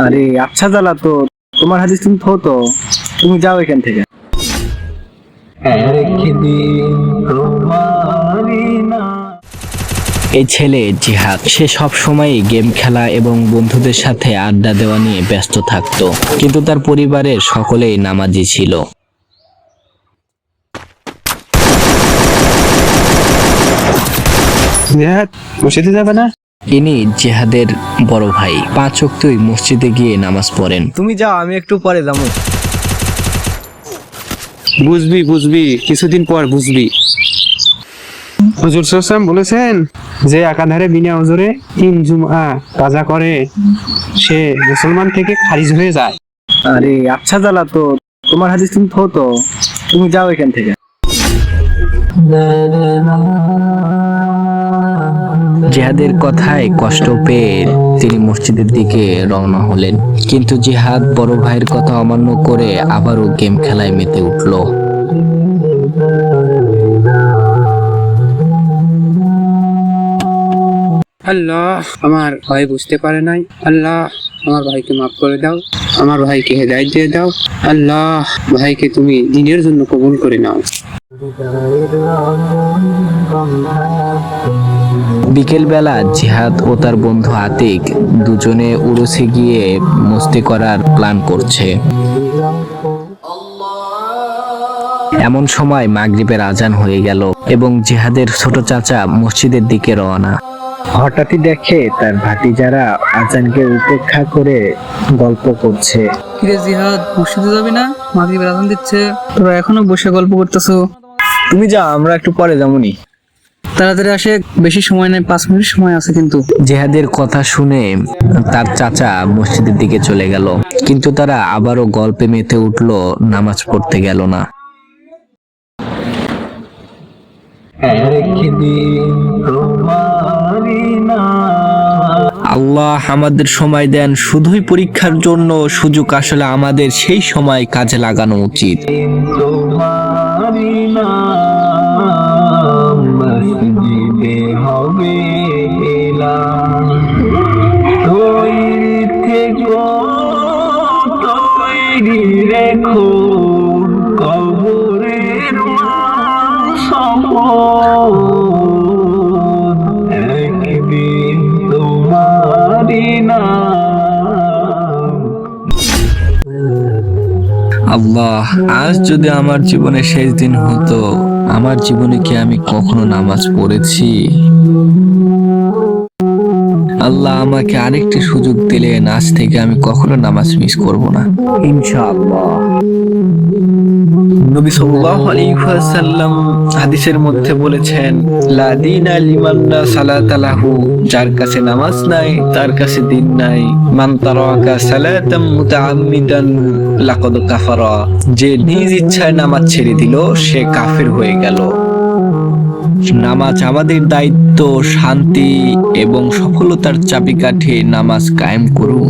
আরে আচ্ছা জ্বালা তো, তোমার হাদিস তুমি থো তো, তুমি যাও এখান থেকে। এই ছেলে জিহাদ, সে সব সময় গেম খেলা এবং বন্ধুদের সাথে আড্ডা দেওয়া নিয়ে ব্যস্ত থাকতো, কিন্তু তার পরিবারের সকলেই নামাজি ছিল। জিহাদ মসজিদে যাবে না? ইনি জিহাদের বড় ভাই, 5 ওয়াক্তই মসজিদে গিয়ে নামাজ পড়েন। তুমি যাও, আমি একটু পরে যাবো। বুঝবি বুঝবি, কিছুদিন পর বুঝবি। হুজুর সাল্লাম বলেছেন যে একাধারে বিনা ওজরে 3 জুমআ কাজা করে সে মুসলমান থেকে খারিজ হয়ে যায়। আরে আচ্ছা জ্বালা তো, তোমার হাদিস তুমি থো তো, তুমি যাও এখান থেকে। জিহাদের কথায় কষ্ট পেয়ে তিনি মসজিদের দিকে রওনা হলেন, কিন্তু জিহাদ বড় ভাইয়ের কথা অমান্য করে আবারও গেম খেলায় মেতে উঠল। আল্লাহ, আমার ভাই বুঝতে পারে নাই। আল্লাহ, আমার ভাইকে মাফ করে দাও, আমার ভাইকে হেদায়েত দিয়ে দাও। আল্লাহ, ভাইকে তুমি দিনের জন্য কবুল করে নাও। বিকেল বেলা জিহাদ ও তার বন্ধু আতিক দুজনে উরুসে গিয়ে মস্তি করার প্ল্যান করছে। এমন সময় মাগরিবের আজান হয়ে গেল এবং জিহাদের ছোট চাচা মসজিদের দিকে রওনা। হঠাৎই দেখে তার ভাতিজারা আজানকে উপেক্ষা করে গল্প করছে। কিরে জিহাদ, মসজিদে যাবি না? মাগরিবের আজান দিচ্ছে, তোরা এখনো বসে গল্প করতেছো। তুমি যাও, আমরা একটু পরে যাবনি। তাড়াতাড়ি আসে, বেশি সময় নেই, 5 মিনিট সময় আছে কিন্তু। জিহাদের কথা শুনে তার চাচা মসজিদের দিকে চলে গেল, কিন্তু তারা আবারও গল্পে মেতে উঠল, নামাজ পড়তে গেল না। আল্লাহ আমাদের সময় দেন শুধুই পরীক্ষার জন্য, সুযোগ আসলে আমাদের সেই সময় কাজে লাগানো উচিত। আল্লাহ, আজ যদি আমার জীবনের শেষ দিন হতো, আমার জীবনে কি আমি কখনো নামাজ পড়েছি? আল্লাহ আমাকে আরেকটি সুযোগ দিলেন, আজ থেকে আমি কখনো নামাজ মিস করব না, ইনশাআল্লাহ। নবী সাল্লাল্লাহু আলাইহি ওয়াসাল্লাম হাদিসের মধ্যে বলেছেন, লা দীনা লিমান লা সালাতা লাহু, যার কাছে নামাজ নাই তার কাছে দিন নাই। মান তারাকা সালাতাম মুতাআম্মিদান লাকাদ কাফারা, যে নিজ ইচ্ছায় নামাজ ছেড়ে দিল সে কাফের হয়ে গেল। নামাজ আমাদের দায়িত্ব, শান্তি এবং সফলতার চাবিকাঠি, নামাজ কায়েম করুন।